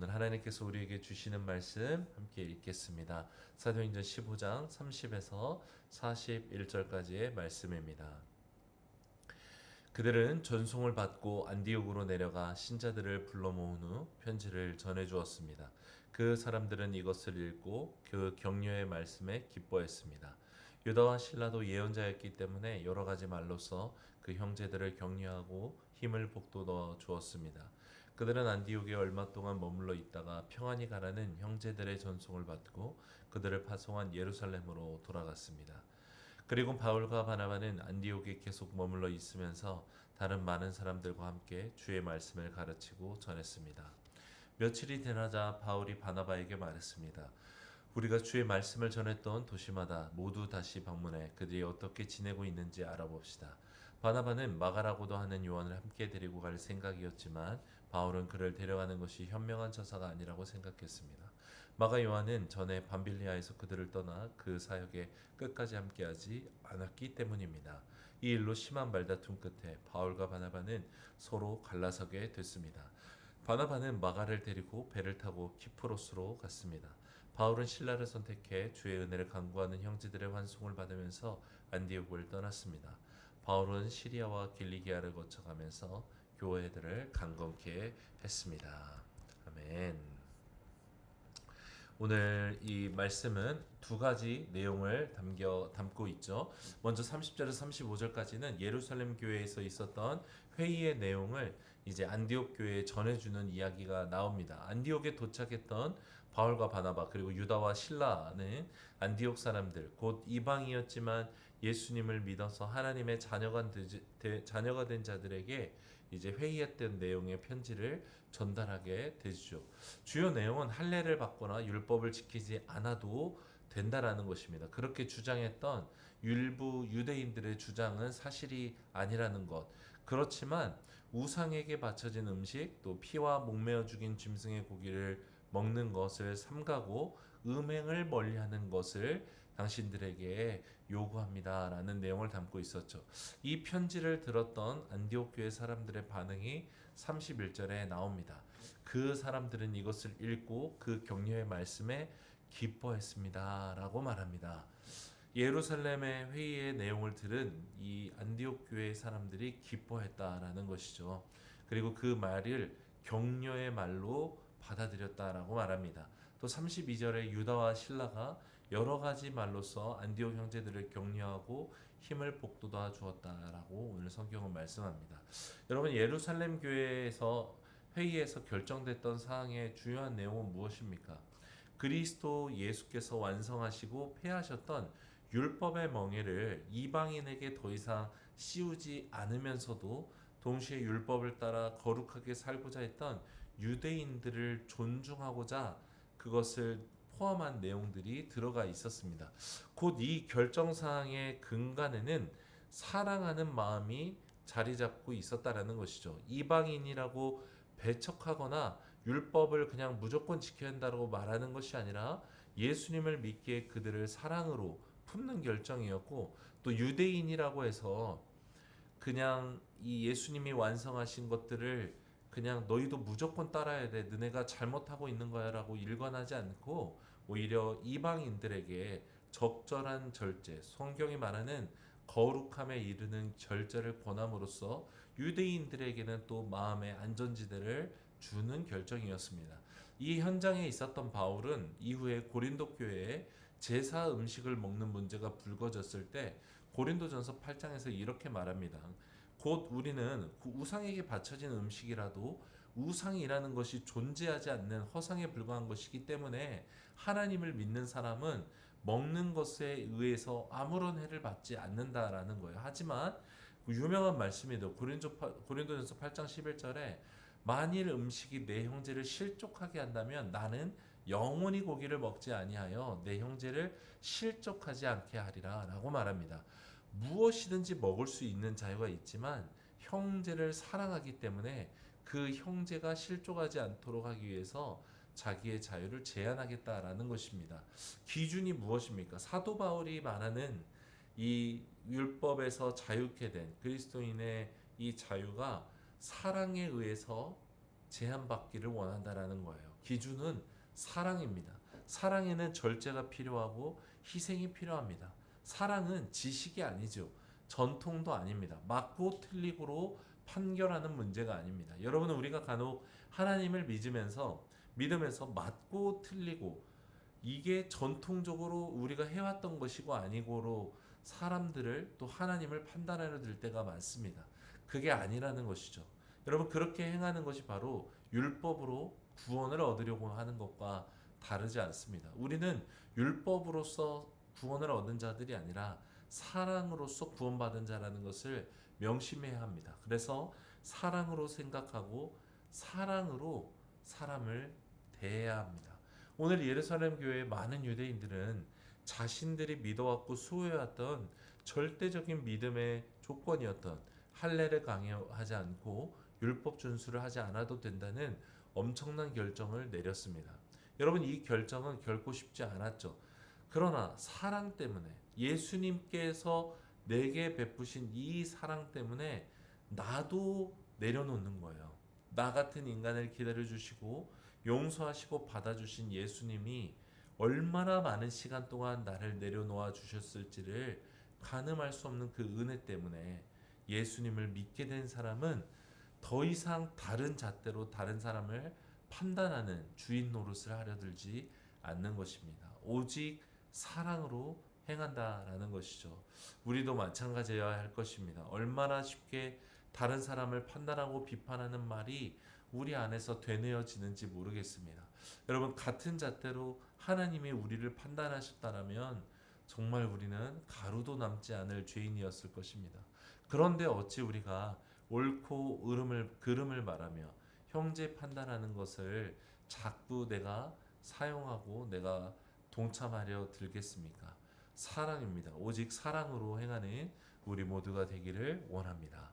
오늘 하나님께서 우리에게 주시는 말씀 함께 읽겠습니다. 사도행전 15장 30에서 41절까지의 말씀입니다. 그들은 전송을 받고 안디옥으로 내려가 신자들을 불러 모은 후 편지를 전해 주었습니다. 그 사람들은 이것을 읽고 그 격려의 말씀에 기뻐했습니다. 유다와 실라도 예언자였기 때문에 여러 가지 말로써 그 형제들을 격려하고 힘을 북돋워 주었습니다. 그들은 안디옥에 얼마 동안 머물러 있다가 평안히 가라는 형제들의 전송을 받고 그들을 파송한 예루살렘으로 돌아갔습니다. 그리고 바울과 바나바는 안디옥에 계속 머물러 있으면서 다른 많은 사람들과 함께 주의 말씀을 가르치고 전했습니다. 며칠이 지나자 바울이 바나바에게 말했습니다. 우리가 주의 말씀을 전했던 도시마다 모두 다시 방문해 그들이 어떻게 지내고 있는지 알아봅시다. 바나바는 마가라고도 하는 요한을 함께 데리고 갈 생각이었지만 바울은 그를 데려가는 것이 현명한 처사가 아니라고 생각했습니다. 마가 요한은 전에 밤빌리아에서 그들을 떠나 그 사역에 끝까지 함께하지 않았기 때문입니다. 이 일로 심한 말다툼 끝에 바울과 바나바는 서로 갈라서게 됐습니다. 바나바는 마가를 데리고 배를 타고 키프로스로 갔습니다. 바울은 신라를 선택해 주의 은혜를 간구하는 형제들의 환송을 받으면서 안디옥을 떠났습니다. 바울은 시리아와 길리기아를 거쳐가면서 교회들을 강건케 했습니다. 아멘. 오늘 이 말씀은 두 가지 내용을 담고 있죠. 먼저 30절에서 35절까지는 예루살렘 교회에서 있었던 회의의 내용을 이제 안디옥 교회에 전해주는 이야기가 나옵니다. 안디옥에 도착했던 바울과 바나바 그리고 유다와 실라는 안디옥 사람들 곧 이방이었지만 예수님을 믿어서 하나님의 자녀가 된 자들에게 이제 회의했던 내용의 편지를 전달하게 되죠. 주요 내용은 할례를 받거나 율법을 지키지 않아도 된다라는 것입니다. 그렇게 주장했던 일부 유대인들의 주장은 사실이 아니라는 것. 그렇지만 우상에게 바쳐진 음식, 또 피와 목매어 죽인 짐승의 고기를 먹는 것을 삼가고 음행을 멀리하는 것을 당신들에게 요구합니다라는 내용을 담고 있었죠. 이 편지를 들었던 안디옥 교회 사람들의 반응이 31절에 나옵니다. 그 사람들은 이것을 읽고 그 격려의 말씀에 기뻐했습니다라고 말합니다. 예루살렘의 회의의 내용을 들은 이 안디옥 교회의 사람들이 기뻐했다라는 것이죠. 그리고 그 말을 격려의 말로 받아들였다라고 말합니다. 또 32절에 유다와 실라가 여러 가지 말로써 안디옥 형제들을 격려하고 힘을 북돋아 주었다라고 오늘 성경은 말씀합니다. 여러분 예루살렘 교회에서 회의에서 결정됐던 사항의 주요한 내용은 무엇입니까? 그리스도 예수께서 완성하시고 폐하셨던 율법의 멍에를 이방인에게 더 이상 씌우지 않으면서도 동시에 율법을 따라 거룩하게 살고자 했던 유대인들을 존중하고자 그것을 포함한 내용들이 들어가 있었습니다. 곧 이 결정사항의 근간에는 사랑하는 마음이 자리 잡고 있었다라는 것이죠. 이방인이라고 배척하거나 율법을 그냥 무조건 지켜야 한다고 말하는 것이 아니라 예수님을 믿기에 그들을 사랑으로 품는 결정이었고 또 유대인이라고 해서 그냥 이 예수님이 완성하신 것들을 그냥 너희도 무조건 따라야 돼. 너네가 잘못하고 있는 거야 라고 일관하지 않고 오히려 이방인들에게 적절한 절제, 성경이 말하는 거룩함에 이르는 절제를 권함으로써 유대인들에게는 또 마음의 안전지대를 주는 결정이었습니다. 이 현장에 있었던 바울은 이후에 고린도 교회에 제사 음식을 먹는 문제가 불거졌을 때 고린도전서 8장에서 이렇게 말합니다. 곧 우리는 그 우상에게 바쳐진 음식이라도 우상이라는 것이 존재하지 않는 허상에 불과한 것이기 때문에 하나님을 믿는 사람은 먹는 것에 의해서 아무런 해를 받지 않는다라는 거예요. 하지만 유명한 말씀이죠. 고린도전서 8장 11절에 만일 음식이 내 형제를 실족하게 한다면 나는 영원히 고기를 먹지 아니하여 내 형제를 실족하지 않게 하리라 라고 말합니다. 무엇이든지 먹을 수 있는 자유가 있지만 형제를 사랑하기 때문에 그 형제가 실족하지 않도록 하기 위해서 자기의 자유를 제한하겠다라는 것입니다. 기준이 무엇입니까? 사도 바울이 말하는 이 율법에서 자유케 된 그리스도인의 이 자유가 사랑에 의해서 제한받기를 원한다라는 거예요. 기준은 사랑입니다. 사랑에는 절제가 필요하고 희생이 필요합니다. 사랑은 지식이 아니죠. 전통도 아닙니다. 맞고 틀리고로 판결하는 문제가 아닙니다. 여러분, 우리가 간혹 하나님을 믿으면서 맞고 틀리고 이게 전통적으로 우리가 해왔던 것이고 아니고로 사람들을 또 하나님을 판단하려 들 때가 많습니다. 그게 아니라는 것이죠. 여러분, 그렇게 행하는 것이 바로 율법으로 구원을 얻으려고 하는 것과 다르지 않습니다. 우리는 율법으로서 구원을 얻은 자들이 아니라 사랑으로서 구원받은 자라는 것을 명심해야 합니다. 그래서 사랑으로 생각하고 사랑으로 사람을 대해야 합니다. 오늘 예루살렘 교회의 많은 유대인들은 자신들이 믿어왔고 수호해왔던 절대적인 믿음의 조건이었던 할례를 강요하지 않고 율법 준수를 하지 않아도 된다는 엄청난 결정을 내렸습니다. 여러분, 이 결정은 결코 쉽지 않았죠. 그러나 사랑 때문에, 예수님께서 내게 베푸신 이 사랑 때문에 나도 내려놓는 거예요. 나 같은 인간을 기다려주시고 용서하시고 받아주신 예수님이 얼마나 많은 시간 동안 나를 내려놓아 주셨을지를 가늠할 수 없는 그 은혜 때문에 예수님을 믿게 된 사람은 더 이상 다른 잣대로 다른 사람을 판단하는 주인 노릇을 하려 들지 않는 것입니다. 오직 사랑으로 행한다라는 것이죠. 우리도 마찬가지여야 할 것입니다. 얼마나 쉽게 다른 사람을 판단하고 비판하는 말이 우리 안에서 되뇌어지는지 모르겠습니다. 여러분, 같은 잣대로 하나님이 우리를 판단하셨다면 정말 우리는 가루도 남지 않을 죄인이었을 것입니다. 그런데 어찌 우리가 옳고 그름을 말하며 형제 판단하는 것을 자꾸 내가 사용하고 내가 동참하려 들겠습니까? 사랑입니다. 오직 사랑으로 행하는 우리 모두가 되기를 원합니다.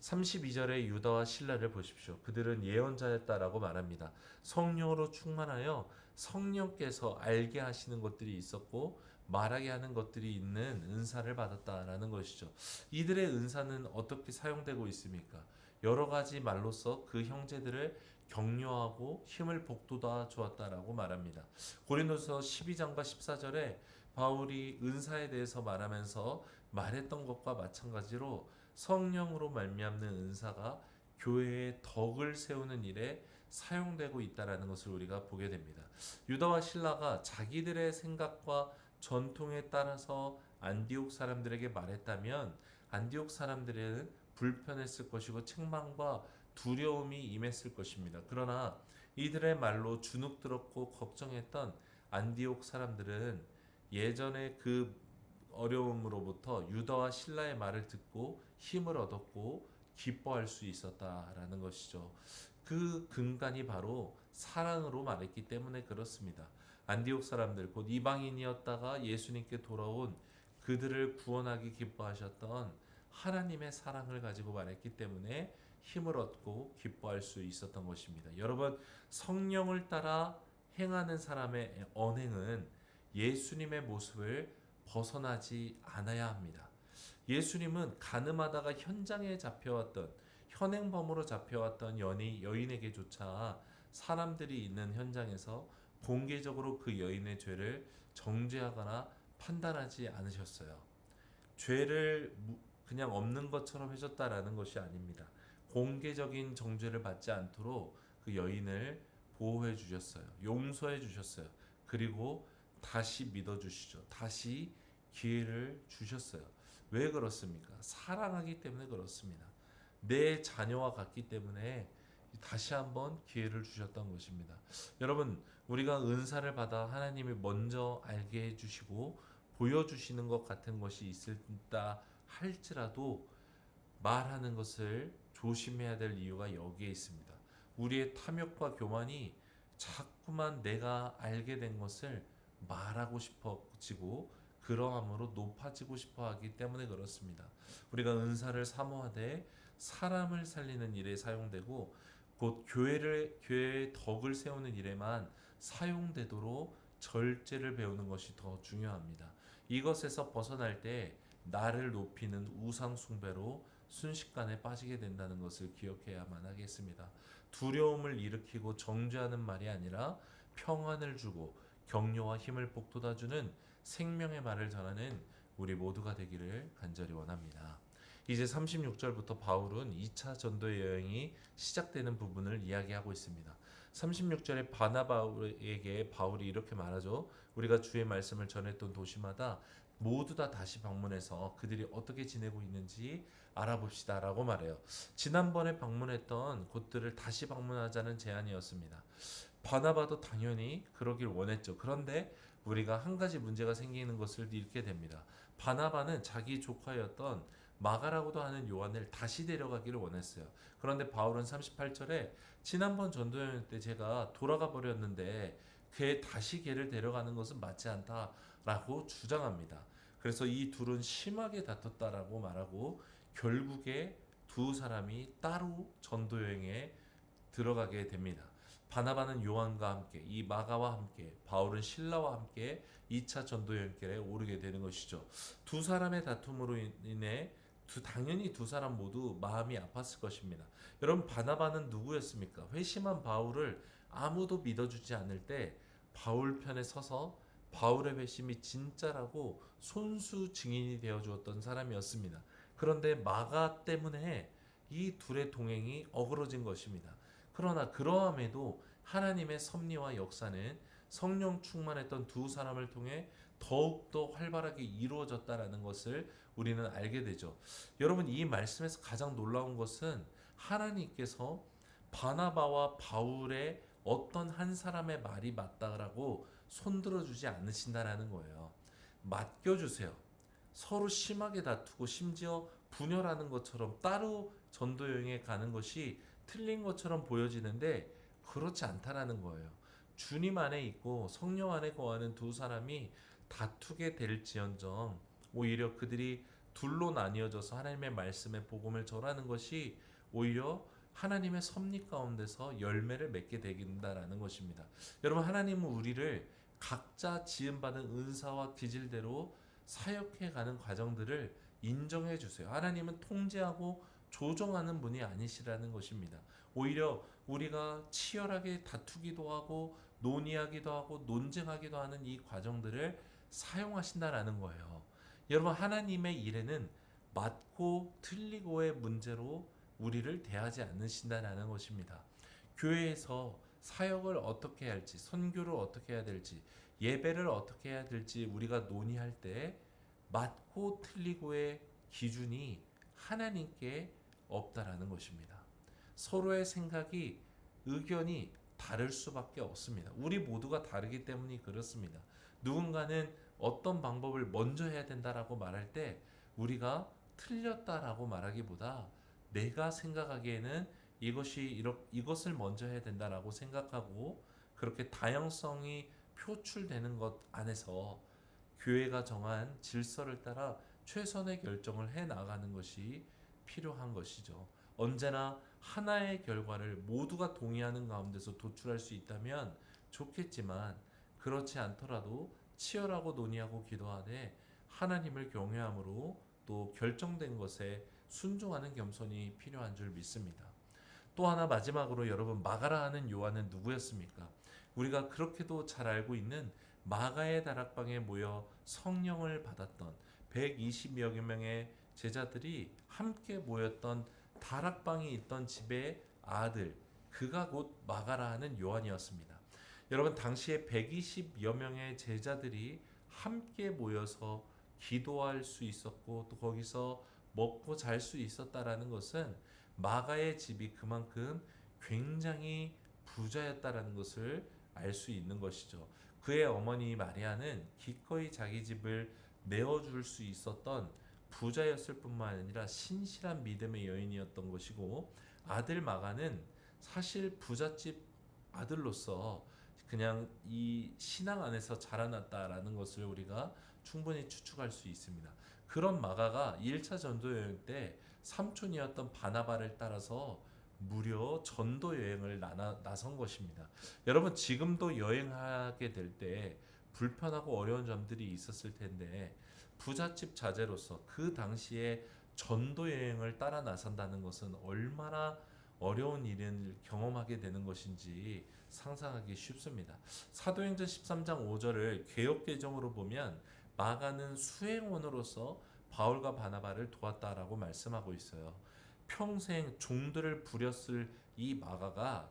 32절의 유다와 실라를 보십시오. 그들은 예언자였다라고 말합니다. 성령으로 충만하여 성령께서 알게 하시는 것들이 있었고 말하게 하는 것들이 있는 은사를 받았다라는 것이죠. 이들의 은사는 어떻게 사용되고 있습니까? 여러 가지 말로써 그 형제들을 격려하고 힘을 북돋아 주었다라고 말합니다. 고린도서 12장과 14절에 바울이 은사에 대해서 말하면서 말했던 것과 마찬가지로 성령으로 말미암는 은사가 교회의 덕을 세우는 일에 사용되고 있다는 것을 우리가 보게 됩니다. 유다와 실라가 자기들의 생각과 전통에 따라서 안디옥 사람들에게 말했다면 안디옥 사람들은 불편했을 것이고 책망과 두려움이 임했을 것입니다. 그러나 이들의 말로 주눅들었고 걱정했던 안디옥 사람들은 예전에 그 어려움으로부터 유다와 실라의 말을 듣고 힘을 얻었고 기뻐할 수 있었다라는 것이죠. 그 근간이 바로 사랑으로 말했기 때문에 그렇습니다. 안디옥 사람들, 곧 이방인이었다가 예수님께 돌아온 그들을 구원하기 기뻐하셨던 하나님의 사랑을 가지고 말했기 때문에 힘을 얻고 기뻐할 수 있었던 것입니다. 여러분, 성령을 따라 행하는 사람의 언행은 예수님의 모습을 벗어나지 않아야 합니다. 예수님은 가늠하다가 현장에 잡혀왔던 현행범으로 잡혀왔던 여인에게조차 사람들이 있는 현장에서 공개적으로 그 여인의 죄를 정죄하거나 판단하지 않으셨어요. 죄를 그냥 없는 것처럼 해줬다라는 것이 아닙니다. 공개적인 정죄를 받지 않도록 그 여인을 보호해 주셨어요. 용서해 주셨어요. 그리고 다시 믿어주시죠. 다시 기회를 주셨어요. 왜 그렇습니까? 사랑하기 때문에 그렇습니다. 내 자녀와 같기 때문에 다시 한번 기회를 주셨던 것입니다. 여러분, 우리가 은사를 받아 하나님이 먼저 알게 해주시고 보여주시는 것 같은 것이 있다 할지라도 말하는 것을 조심해야 될 이유가 여기에 있습니다. 우리의 탐욕과 교만이 자꾸만 내가 알게 된 것을 말하고 싶어지고 그러함으로 높아지고 싶어 하기 때문에 그렇습니다. 우리가 은사를 사모하되 사람을 살리는 일에 사용되고 곧 교회의 덕을 세우는 일에만 사용되도록 절제를 배우는 것이 더 중요합니다. 이것에서 벗어날 때 나를 높이는 우상 숭배로 순식간에 빠지게 된다는 것을 기억해야만 하겠습니다. 두려움을 일으키고 정죄하는 말이 아니라 평안을 주고 격려와 힘을 북돋아주는 생명의 말을 전하는 우리 모두가 되기를 간절히 원합니다. 이제 36절부터 바울은 2차 전도 여행이 시작되는 부분을 이야기하고 있습니다. 36절에 바나바에게 바울이 이렇게 말하죠. 우리가 주의 말씀을 전했던 도시마다 모두 다 다시 방문해서 그들이 어떻게 지내고 있는지 알아봅시다 라고 말해요. 지난번에 방문했던 곳들을 다시 방문하자는 제안이었습니다. 바나바도 당연히 그러길 원했죠. 그런데 우리가 한 가지 문제가 생기는 것을 읽게 됩니다. 바나바는 자기 조카였던 마가라고도 하는 요한을 다시 데려가기를 원했어요. 그런데 바울은 38절에 지난번 전도여행 때 제가 돌아가 버렸는데 그에 다시 걔를 데려가는 것은 맞지 않다라고 주장합니다. 그래서 이 둘은 심하게 다퉜다라고 말하고 결국에 두 사람이 따로 전도여행에 들어가게 됩니다. 바나바는 요한과 함께, 이 마가와 함께, 바울은 실라와 함께 2차 전도여행길에 오르게 되는 것이죠. 두 사람의 다툼으로 인해 당연히 두 사람 모두 마음이 아팠을 것입니다. 여러분, 바나바는 누구였습니까? 회심한 바울을 아무도 믿어주지 않을 때 바울 편에 서서 바울의 회심이 진짜라고 손수 증인이 되어 주었던 사람이었습니다. 그런데 마가 때문에 이 둘의 동행이 어그러진 것입니다. 그러나 그러함에도 하나님의 섭리와 역사는 성령 충만했던 두 사람을 통해 더욱더 활발하게 이루어졌다라는 것을 우리는 알게 되죠. 여러분, 이 말씀에서 가장 놀라운 것은 하나님께서 바나바와 바울의 어떤 한 사람의 말이 맞다라고 손들어 주지 않으신다라는 거예요. 맡겨주세요. 서로 심하게 다투고 심지어 분열하는 것처럼 따로 전도 여행에 가는 것이 틀린 것처럼 보여지는데 그렇지 않다라는 거예요. 주님 안에 있고 성령 안에 거하는 두 사람이 다투게 될지언정 오히려 그들이 둘로 나뉘어져서 하나님의 말씀의 복음을 전하는 것이 오히려 하나님의 섭리 가운데서 열매를 맺게 되긴다라는 것입니다. 여러분, 하나님은 우리를 각자 지음받은 은사와 기질대로 사역해가는 과정들을 인정해 주세요. 하나님은 통제하고 조정하는 분이 아니시라는 것입니다. 오히려 우리가 치열하게 다투기도 하고 논의하기도 하고 논쟁하기도 하는 이 과정들을 사용하신다라는 거예요. 여러분, 하나님의 일에는 맞고 틀리고의 문제로 우리를 대하지 않으신다라는 것입니다. 교회에서 사역을 어떻게 해야 할지, 선교를 어떻게 해야 될지, 예배를 어떻게 해야 될지 우리가 논의할 때 맞고 틀리고의 기준이 하나님께 없다라는 것입니다. 서로의 생각이, 의견이 다를 수밖에 없습니다. 우리 모두가 다르기 때문이 그렇습니다. 누군가는 어떤 방법을 먼저 해야 된다라고 말할 때 우리가 틀렸다라고 말하기보다 내가 생각하기에는 이것을 먼저 해야 된다라고 생각하고 그렇게 다양성이 표출되는 것 안에서 교회가 정한 질서를 따라 최선의 결정을 해 나가는 것이 필요한 것이죠. 언제나 하나의 결과를 모두가 동의하는 가운데서 도출할 수 있다면 좋겠지만 그렇지 않더라도 치열하고 논의하고 기도하되 하나님을 경외함으로 또 결정된 것에 순종하는 겸손이 필요한 줄 믿습니다. 또 하나 마지막으로 여러분, 마가라 하는 요한은 누구였습니까? 우리가 그렇게도 잘 알고 있는 마가의 다락방에 모여 성령을 받았던 120여 명의 제자들이 함께 모였던 다락방이 있던 집의 아들, 그가 곧 마가라 하는 요한이었습니다. 여러분, 당시에 120여 명의 제자들이 함께 모여서 기도할 수 있었고 또 거기서 먹고 잘 수 있었다라는 것은 마가의 집이 그만큼 굉장히 부자였다라는 것을 알 수 있는 것이죠. 그의 어머니 마리아는 기꺼이 자기 집을 내어줄 수 있었던 부자였을 뿐만 아니라 신실한 믿음의 여인이었던 것이고, 아들 마가는 사실 부잣집 아들로서 그냥 이 신앙 안에서 자라났다라는 것을 우리가 충분히 추측할 수 있습니다. 그런 마가가 1차 전도 여행 때 삼촌이었던 바나바를 따라서 무려 전도 여행을 나선 것입니다. 여러분, 지금도 여행하게 될 때 불편하고 어려운 점들이 있었을 텐데 부잣집 자제로서 그 당시에 전도 여행을 따라 나선다는 것은 얼마나 어려운 일을 경험하게 되는 것인지 상상하기 쉽습니다. 사도행전 13장 5절을 개역 개정으로 보면 마가는 수행원으로서 바울과 바나바를 도왔다라고 말씀하고 있어요. 평생 종들을 부렸을 이 마가가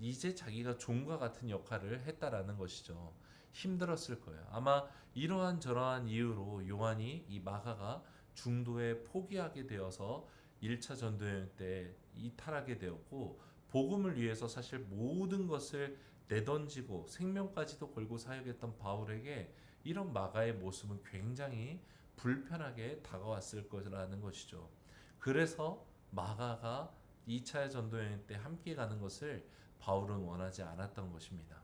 이제 자기가 종과 같은 역할을 했다라는 것이죠. 힘들었을 거예요. 아마 이러한 저러한 이유로 요한이 이 마가가 중도에 포기하게 되어서 1차 전도여행 때 이탈하게 되었고, 복음을 위해서 사실 모든 것을 내던지고 생명까지도 걸고 사역했던 바울에게 이런 마가의 모습은 굉장히 불편하게 다가왔을 거라는 것이죠. 그래서 마가가 2차 전도여행 때 함께 가는 것을 바울은 원하지 않았던 것입니다.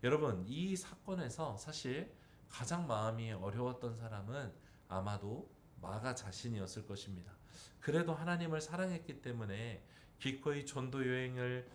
여러분, 이 사건에서 사실 가장 마음이 어려웠던 사람은 아마도 마가 자신이었을 것입니다. 그래도 하나님을 사랑했기 때문에 기꺼이 전도 여행을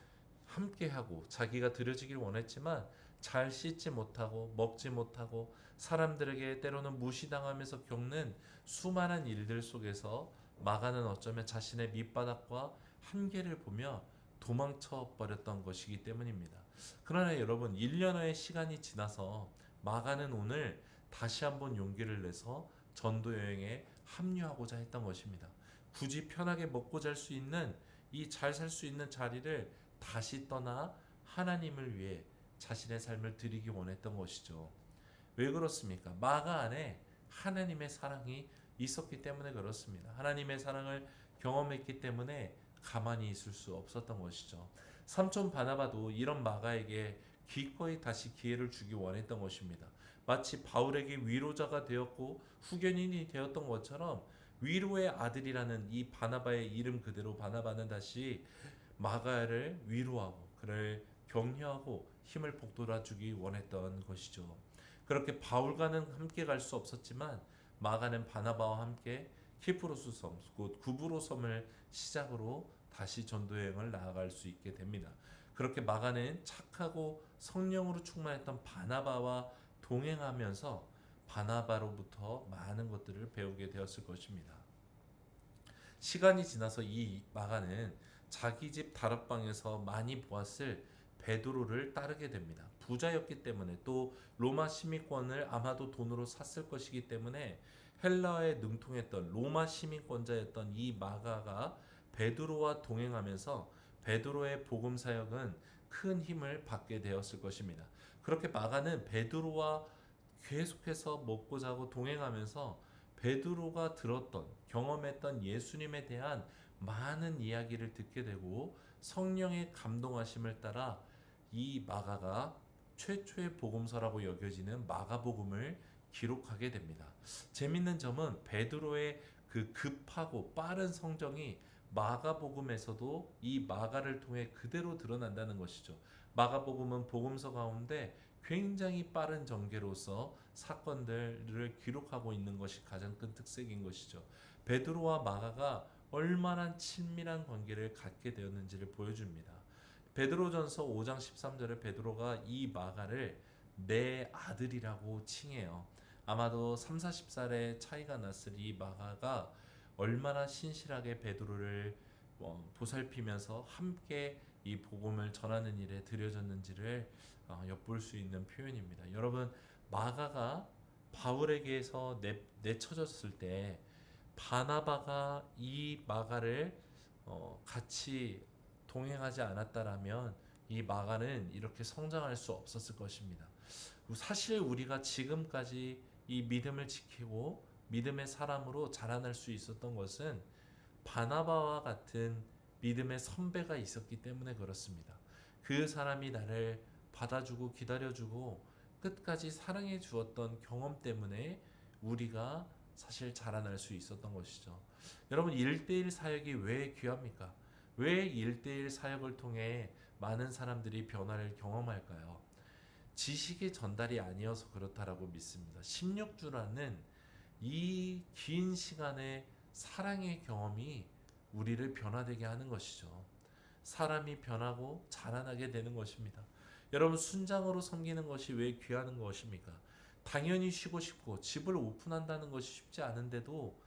함께하고 자기가 드려지길 원했지만 잘 씻지 못하고 먹지 못하고 사람들에게 때로는 무시당하면서 겪는 수많은 일들 속에서 마가는 어쩌면 자신의 밑바닥과 한계를 보며 도망쳐 버렸던 것이기 때문입니다. 그러나 여러분, 1년의 시간이 지나서 마가는 오늘 다시 한번 용기를 내서 전도 여행에 합류하고자 했던 것입니다. 굳이 편하게 먹고 잘 수 있는 이 잘 살 수 있는 자리를 다시 떠나 하나님을 위해 자신의 삶을 드리기 원했던 것이죠. 왜 그렇습니까? 마가 안에 하나님의 사랑이 있었기 때문에 그렇습니다. 하나님의 사랑을 경험했기 때문에 가만히 있을 수 없었던 것이죠. 삼촌 바나바도 이런 마가에게 기꺼이 다시 기회를 주기 원했던 것입니다. 마치 바울에게 위로자가 되었고 후견인이 되었던 것처럼 위로의 아들이라는 이 바나바의 이름 그대로 바나바는 다시 마가를 위로하고 그를 격려하고 힘을 북돋아 주기 원했던 것이죠. 그렇게 바울과는 함께 갈 수 없었지만 마가는 바나바와 함께 키프로스 섬, 곧 구브로 섬을 시작으로 다시 전도 여행을 나아갈 수 있게 됩니다. 그렇게 마가는 착하고 성령으로 충만했던 바나바와 동행하면서 바나바로부터 많은 것들을 배우게 되었을 것입니다. 시간이 지나서 이 마가는 자기 집 다락방에서 많이 보았을 베드로를 따르게 됩니다. 부자였기 때문에 또 로마 시민권을 아마도 돈으로 샀을 것이기 때문에 헬라어에 능통했던 로마 시민권자였던 이 마가가 베드로와 동행하면서 베드로의 복음 사역은 큰 힘을 받게 되었을 것입니다. 그렇게 마가는 베드로와 계속해서 먹고 자고 동행하면서 베드로가 들었던 경험했던 예수님에 대한 많은 이야기를 듣게 되고 성령의 감동하심을 따라 이 마가가 최초의 복음서라고 여겨지는 마가복음을 기록하게 됩니다. 재밌는 점은 베드로의 그 급하고 빠른 성정이 마가복음에서도 이 마가를 통해 그대로 드러난다는 것이죠. 마가복음은 복음서 가운데 굉장히 빠른 전개로서 사건들을 기록하고 있는 것이 가장 큰 특색인 것이죠. 베드로와 마가가 얼마나 친밀한 관계를 갖게 되었는지를 보여줍니다. 베드로전서 5장 13절에 베드로가 이 마가를 내 아들이라고 칭해요. 아마도 3, 40살의 차이가 났을 이 마가가 얼마나 신실하게 베드로를 보살피면서 함께 이 복음을 전하는 일에 들여졌는지를 엿볼 수 있는 표현입니다. 여러분, 마가가 바울에게서 내쳐졌을 때 바나바가 이 마가를 같이 동행하지 않았다라면 이 마가는 이렇게 성장할 수 없었을 것입니다. 사실 우리가 지금까지 이 믿음을 지키고 믿음의 사람으로 자라날 수 있었던 것은 바나바와 같은 믿음의 선배가 있었기 때문에 그렇습니다. 그 사람이 나를 받아주고 기다려주고 끝까지 사랑해 주었던 경험 때문에 우리가 사실 자라날 수 있었던 것이죠. 여러분, 1대1 사역이 왜 귀합니까? 왜 1대1 사역을 통해 많은 사람들이 변화를 경험할까요? 지식의 전달이 아니어서 그렇다라고 믿습니다. 16주라는 이 긴 시간의 사랑의 경험이 우리를 변화되게 하는 것이죠. 사람이 변하고 자라나게 되는 것입니다. 여러분, 순장으로 섬기는 것이 왜 귀한 것입니까? 당연히 쉬고 싶고 집을 오픈한다는 것이 쉽지 않은데도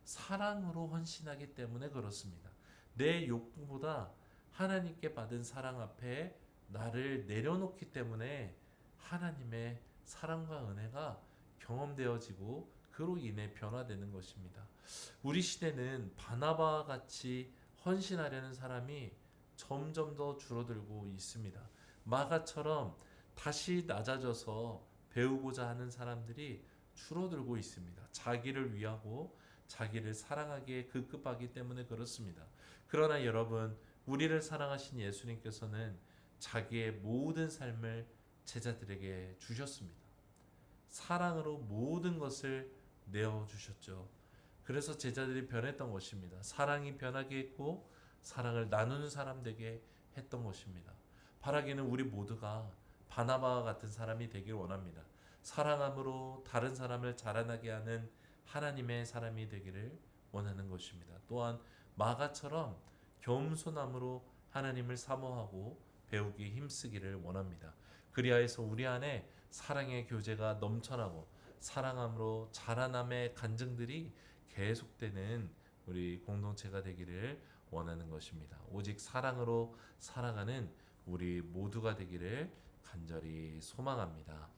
사랑으로 헌신하기 때문에 그렇습니다. 내 욕구보다 하나님께 받은 사랑 앞에 나를 내려놓기 때문에 하나님의 사랑과 은혜가 경험되어지고 그로 인해 변화되는 것입니다. 우리 시대는 바나바와 같이 헌신하려는 사람이 점점 더 줄어들고 있습니다. 마가처럼 다시 낮아져서 배우고자 하는 사람들이 줄어들고 있습니다. 자기를 위하고 자기를 사랑하기에 급급하기 때문에 그렇습니다. 그러나 여러분, 우리를 사랑하신 예수님께서는 자기의 모든 삶을 제자들에게 주셨습니다. 사랑으로 모든 것을 내어주셨죠. 그래서 제자들이 변했던 것입니다. 사랑이 변하게 했고 사랑을 나누는 사람 되게 했던 것입니다. 바라기는 우리 모두가 바나바와 같은 사람이 되길 원합니다. 사랑함으로 다른 사람을 자라나게 하는 하나님의 사람이 되기를 원하는 것입니다. 또한 마가처럼 겸손함으로 하나님을 사모하고 배우기 힘쓰기를 원합니다. 그리하여서 우리 안에 사랑의 교제가 넘쳐나고 사랑함으로 자라남의 간증들이 계속되는 우리 공동체가 되기를 원하는 것입니다. 오직 사랑으로 살아가는 우리 모두가 되기를 간절히 소망합니다.